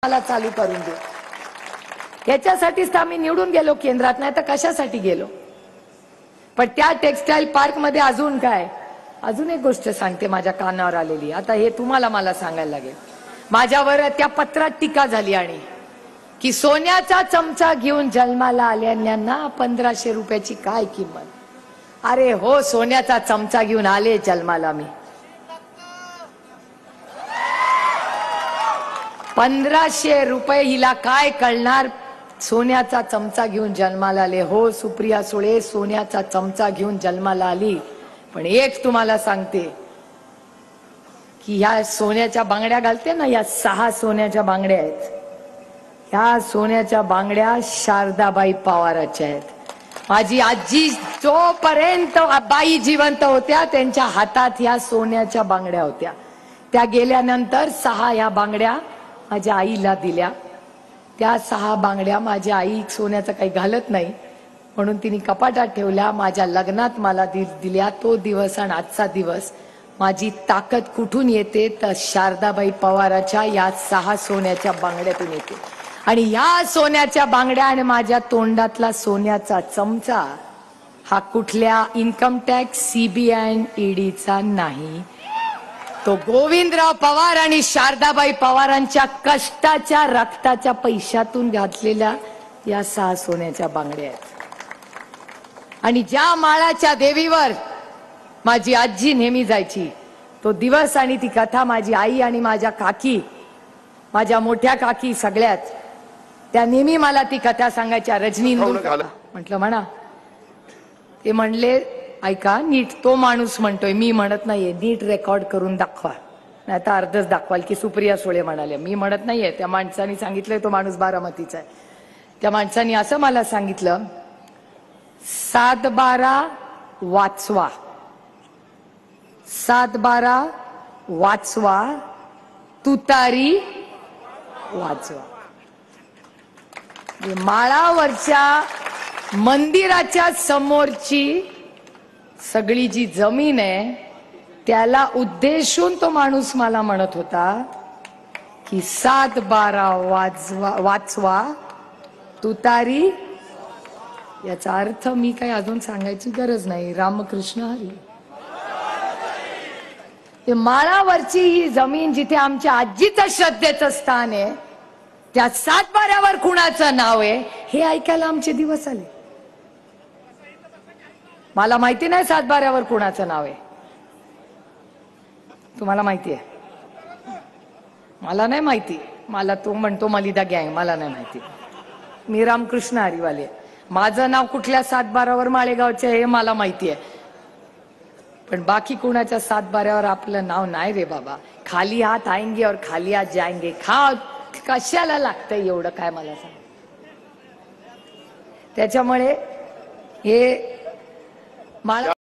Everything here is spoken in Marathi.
मला चालू करून दे। याच्यासाठीच आम्ही निवडून गेलो केंद्रात, नाही तर कशासाठी गेलो। पण त्या टेक्सटाईल पार्क मध्ये अजून काय, अजून एक गोष्ट सांगते माझ्या कानावर आलेली। आता हे तुम्हाला मला सांगायला लागेल। माझ्यावर त्या पत्रात टीका झाली आणि की सोन्याचा चमचा घेऊन जन्माला आलेल्यांना 1500 रुपयाची काय किंमत। अरे हो, सोन्याचा चमचा घेऊन आले जन्माला मी। 1500 रुपये हिला काय कळणार, सोन्याचा चमचा घेऊन जन्माला आले। हो सुप्रिया सुळे सोन्याचा चमचा घेऊन जन्माला आली, पण एक तुम्हाला सांगते की ह्या सोन्याच्या बांगड्या घालते ना, या 6 सोन्याच्या बांगड्या आहेत। ह्या सोन्याच्या बांगड्या शारदाबाई पवारांच्या आहेत। माझी आजी जोपर्यंत बाई जिवंत होत्या त्यांच्या हातात ह्या सोन्याच्या बांगड्या होत्या। त्या गेल्यानंतर 6 ह्या बांगड्या माझ्या आईला दिल्या। त्या 6 बांगड्या माझ्या आई सोन्याचं काही घालत नाही म्हणून तिने कपाटात ठेवल्या। माझ्या लग्नात मला दिल्या। तो दिवस आणि आजचा दिवस माझी ताकद कुठून येते तर शारदाबाई पवारांच्या या 6 सोन्याच्या बांगड्यातून येते। आणि या सोन्याच्या बांगड्या आणि माझ्या तोंडातला सोन्याचा चमचा हा कुठल्या इन्कम टॅक्स, सीबीआय आणि ईडीचा नाही, तो गोविंदराव पवार आणि शारदाबाई पवारांच्या कष्टाच्या रक्ताच्या पैशातून घातलेल्या या 6 सोन्याच्या बांगड्या आहेत। आणि ज्या माळाच्या देवीवर माझी आजी नेहमी जायची, तो दिवस आणि ती कथा माझी आई आणि माझ्या काकी, माझ्या मोठ्या काकी सगळ्यात, त्या नेहमी मला ती कथा सांगायच्या। रजनी म्हटलं म्हणा, ते म्हणले ऐका नीट, तो माणूस म्हणतोय मी म्हणत नाहीये, नीट रेकॉर्ड करून दाखवा, नाही तर अर्धच दाखवाल की सुप्रिया सुळे म्हणाले। मी म्हणत नाहीये, त्या माणसाने सांगितलंय, तो माणूस बारामतीचा आहे। त्या माणसाने असं मला सांगितलं, 7-12 वाचवा, 7-12 वाचवा, तुतारी वाचवा। माळावरच्या मंदिराच्या समोरची सगळी जी जमीन आहे त्याला उद्देशून तो माणूस मला म्हणत होता की 7-12 वाचवा, तुतारी। याचा अर्थ मी काही अजून सांगायची गरज नाही। रामकृष्ण हरी। ते माळावरची ही जमीन जिथे आमच्या आजीचं श्रद्धेचं स्थान आहे, त्या 7-12वर कुणाचं नाव आहे हे ऐकायला आमचे दिवस आले। मला माहिती नाही 7-12वर कुणाचं नाव आहे, तुम्हाला माहिती आहे? मला नाही माहिती। मला तो म्हणतो मलिदा गँग, मला नाही माहिती। मी रामकृष्ण हरीवाले, माझं नाव कुठल्या 7-12वर माळेगावचे हे मला माहिती आहे, पण बाकी कुणाच्या 7-12वर आपलं नाव नाही रे बाबा। खाली हात आएंगे और खाली हात जाएंगे। कशाला लागतंय एवढं काय मला सांग। त्याच्यामुळे हे मला